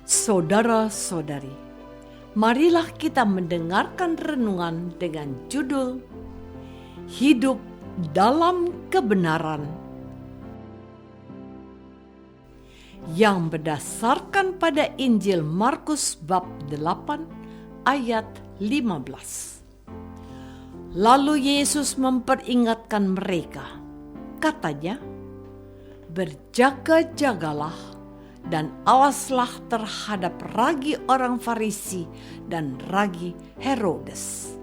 Saudara-saudari, marilah kita mendengarkan renungan dengan judul Hidup dalam Kebenaran yang berdasarkan pada Injil Markus bab 8 ayat 15. Lalu Yesus memperingatkan mereka, katanya, "Berjaga-jagalah dan awaslah terhadap ragi orang Farisi dan ragi Herodes."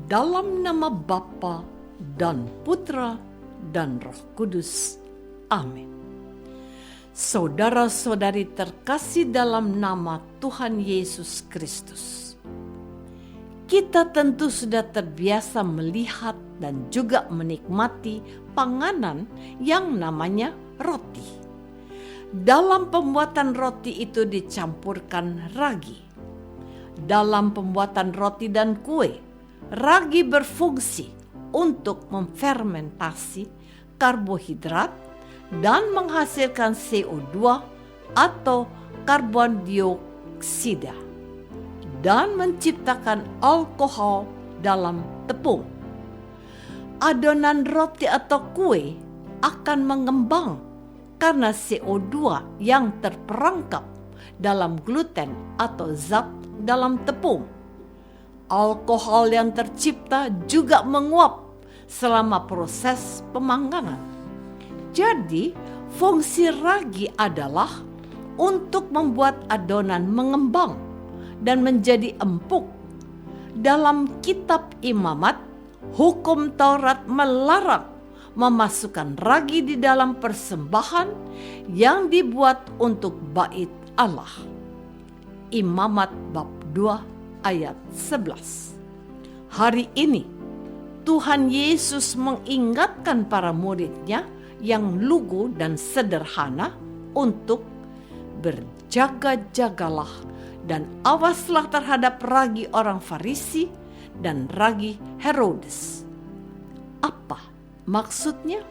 Dalam nama Bapa dan Putra dan Roh Kudus. Amin. Saudara-saudari terkasih dalam nama Tuhan Yesus Kristus, kita tentu sudah terbiasa melihat dan juga menikmati panganan yang namanya roti. Dalam pembuatan roti itu dicampurkan ragi. Dalam pembuatan roti dan kue, ragi berfungsi untuk memfermentasi karbohidrat dan menghasilkan CO2 atau karbon dioksida dan menciptakan alkohol dalam tepung. Adonan roti atau kue akan mengembang karena CO2 yang terperangkap dalam gluten atau zat dalam tepung. Alkohol yang tercipta juga menguap selama proses pemanggangan. Jadi, fungsi ragi adalah untuk membuat adonan mengembang dan menjadi empuk. Dalam kitab Imamat, hukum Taurat melarang memasukkan ragi di dalam persembahan yang dibuat untuk bait Allah. Imamat bab 2 ayat 11. Hari ini Tuhan Yesus mengingatkan para murid-Nya yang lugu dan sederhana untuk berjaga-jagalah dan awaslah terhadap ragi orang Farisi dan ragi Herodes. Apa maksudnya?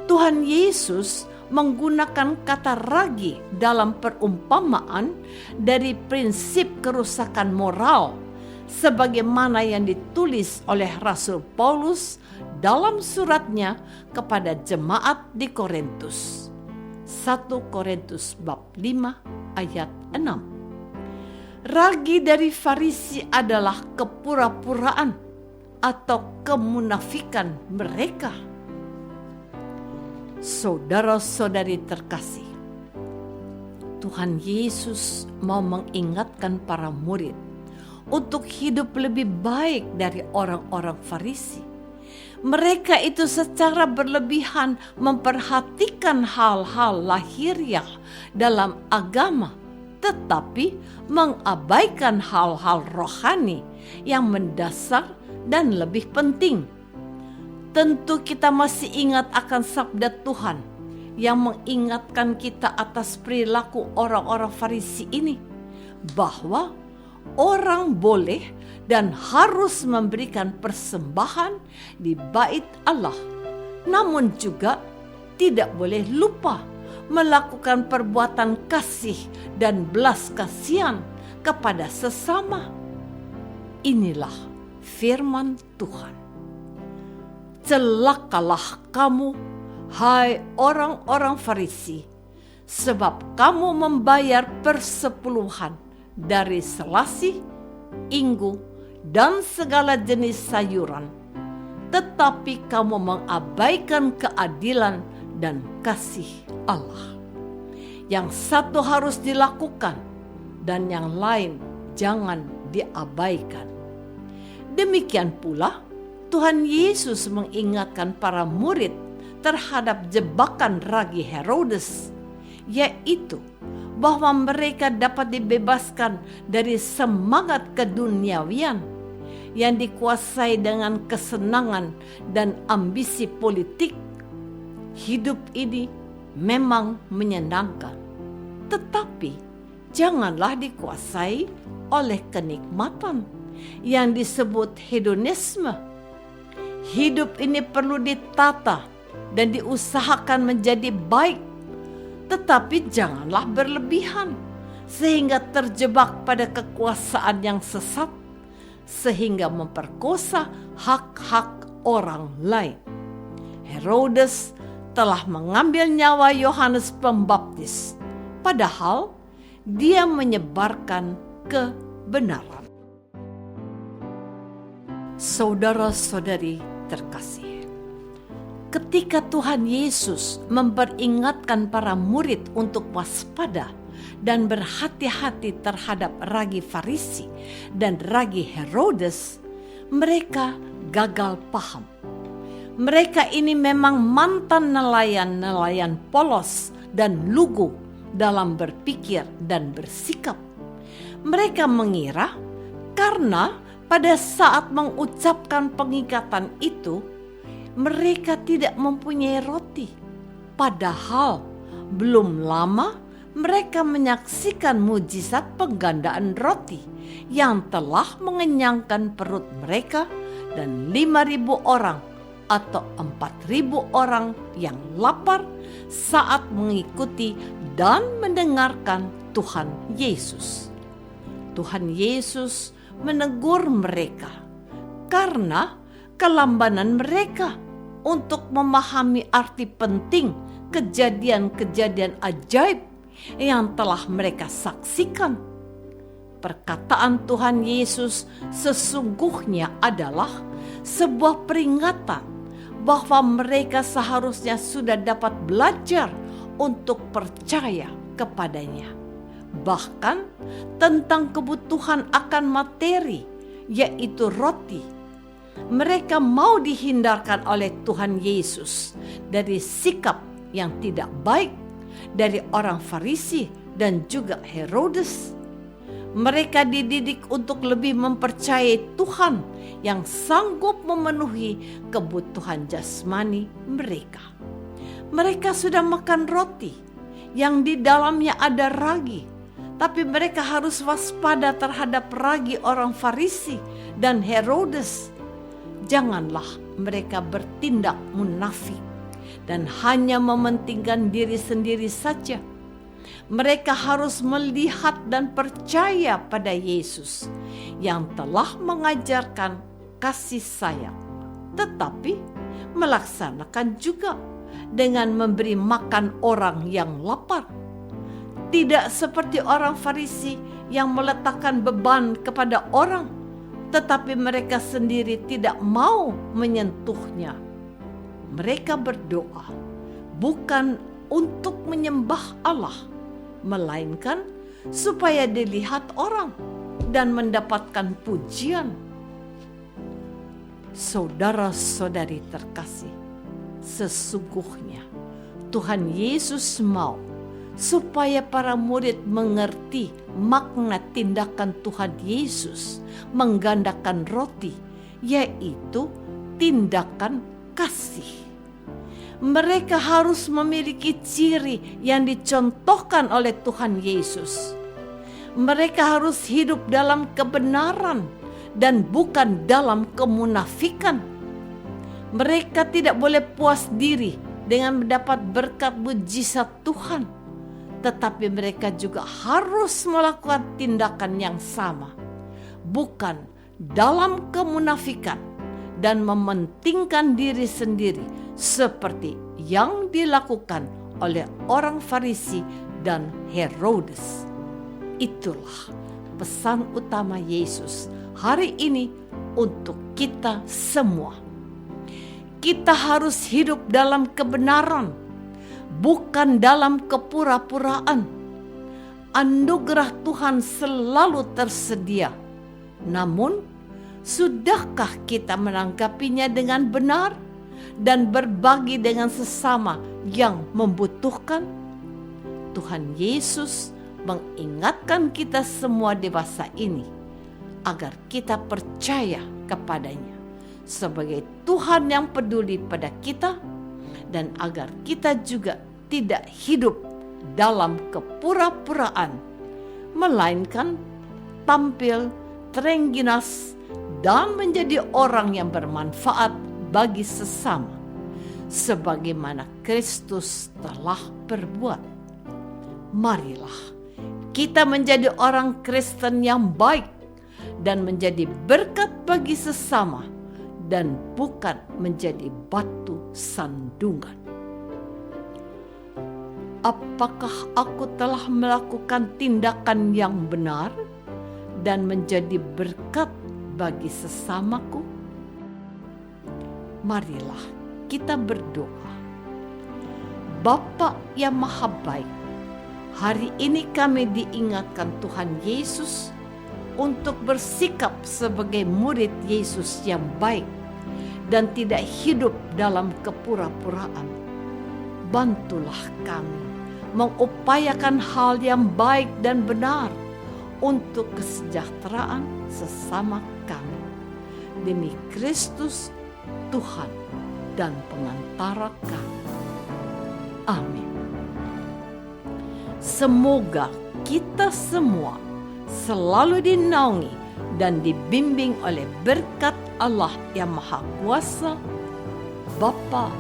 Tuhan Yesus menggunakan kata ragi dalam perumpamaan dari prinsip kerusakan moral sebagaimana yang ditulis oleh Rasul Paulus dalam suratnya kepada jemaat di Korintus. 1 Korintus bab 5 ayat 6. Ragi dari Farisi adalah kepura-puraan atau kemunafikan mereka. Saudara-saudari terkasih, Tuhan Yesus mau mengingatkan para murid untuk hidup lebih baik dari orang-orang Farisi. Mereka itu secara berlebihan memperhatikan hal-hal lahiriah dalam agama, tetapi mengabaikan hal-hal rohani yang mendasar dan lebih penting. Tentu kita masih ingat akan sabda Tuhan yang mengingatkan kita atas perilaku orang-orang Farisi ini, bahwa orang boleh dan harus memberikan persembahan di bait Allah, namun juga tidak boleh lupa melakukan perbuatan kasih dan belas kasihan kepada sesama. Inilah firman Tuhan. Celakalah kamu, hai orang-orang Farisi, sebab kamu membayar persepuluhan dari selasih, inggu, dan segala jenis sayuran, tetapi kamu mengabaikan keadilan dan kasih Allah. Yang satu harus dilakukan dan yang lain jangan diabaikan. Demikian pula Tuhan Yesus mengingatkan para murid terhadap jebakan ragi Herodes, yaitu bahwa mereka dapat dibebaskan dari semangat keduniawian yang dikuasai dengan kesenangan dan ambisi politik. Hidup ini memang menyenangkan, tetapi janganlah dikuasai oleh kenikmatan yang disebut hedonisme. Hidup ini perlu ditata dan diusahakan menjadi baik, tetapi janganlah berlebihan, sehingga terjebak pada kekuasaan yang sesat, sehingga memperkosa hak-hak orang lain. Herodes telah mengambil nyawa Yohanes Pembaptis, padahal dia menyebarkan kebenaran. Saudara-saudari terkasih, ketika Tuhan Yesus memperingatkan para murid untuk waspada dan berhati-hati terhadap ragi Farisi dan ragi Herodes, mereka gagal paham. Mereka ini memang mantan nelayan polos dan lugu dalam berpikir dan bersikap. Mereka mengira karena pada saat mengucapkan pengikatan itu, mereka tidak mempunyai roti. Padahal belum lama mereka menyaksikan mujizat penggandaan roti yang telah mengenyangkan perut mereka dan 5.000 orang atau 4.000 orang yang lapar saat mengikuti dan mendengarkan Tuhan Yesus. Tuhan Yesus menegur mereka karena kelambanan mereka untuk memahami arti penting kejadian-kejadian ajaib yang telah mereka saksikan. Perkataan Tuhan Yesus sesungguhnya adalah sebuah peringatan bahwa mereka seharusnya sudah dapat belajar untuk percaya kepadanya. Bahkan tentang kebutuhan akan materi, yaitu roti. Mereka mau dihindarkan oleh Tuhan Yesus dari sikap yang tidak baik dari orang Farisi dan juga Herodes. Mereka dididik untuk lebih mempercayai Tuhan yang sanggup memenuhi kebutuhan jasmani mereka. Mereka sudah makan roti yang di dalamnya ada ragi, tapi mereka harus waspada terhadap ragi orang Farisi dan Herodes. Janganlah mereka bertindak munafik dan hanya mementingkan diri sendiri saja. Mereka harus melihat dan percaya pada Yesus yang telah mengajarkan kasih sayang, tetapi melaksanakan juga dengan memberi makan orang yang lapar. Tidak seperti orang Farisi yang meletakkan beban kepada orang, tetapi mereka sendiri tidak mau menyentuhnya. Mereka berdoa bukan untuk menyembah Allah, melainkan supaya dilihat orang dan mendapatkan pujian. Saudara-saudari terkasih, sesungguhnya Tuhan Yesus mau supaya para murid mengerti makna tindakan Tuhan Yesus menggandakan roti, yaitu tindakan kasih. Mereka harus memiliki ciri yang dicontohkan oleh Tuhan Yesus. Mereka harus hidup dalam kebenaran dan bukan dalam kemunafikan. Mereka tidak boleh puas diri dengan mendapat berkat mujizat Tuhan, tetapi mereka juga harus melakukan tindakan yang sama, bukan dalam kemunafikan dan mementingkan diri sendiri seperti yang dilakukan oleh orang Farisi dan Herodes. Itulah pesan utama Yesus hari ini untuk kita semua. Kita harus hidup dalam kebenaran, bukan dalam kepura-puraan. Anugerah Tuhan selalu tersedia. Namun, sudahkah kita menanggapinya dengan benar dan berbagi dengan sesama yang membutuhkan? Tuhan Yesus mengingatkan kita semua dewasa ini agar kita percaya kepadanya sebagai Tuhan yang peduli pada kita, dan agar kita juga tidak hidup dalam kepura-puraan, melainkan tampil terengginas dan menjadi orang yang bermanfaat bagi sesama, sebagaimana Kristus telah berbuat. Marilah kita menjadi orang Kristen yang baik dan menjadi berkat bagi sesama dan bukan menjadi batu sandungan. Apakah aku telah melakukan tindakan yang benar dan menjadi berkat bagi sesamaku? Marilah kita berdoa. Bapa yang Maha Baik, hari ini kami diingatkan Tuhan Yesus untuk bersikap sebagai murid Yesus yang baik dan tidak hidup dalam kepura-puraan. Bantulah kami mengupayakan hal yang baik dan benar untuk kesejahteraan sesama kami. Demi Kristus, Tuhan dan pengantara kami. Amin. Semoga kita semua selalu dinaungi dan dibimbing oleh berkat Allah yang Maha Kuasa, Bapa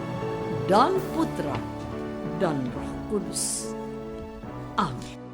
dan Putra dan Roh Kudus. Amin.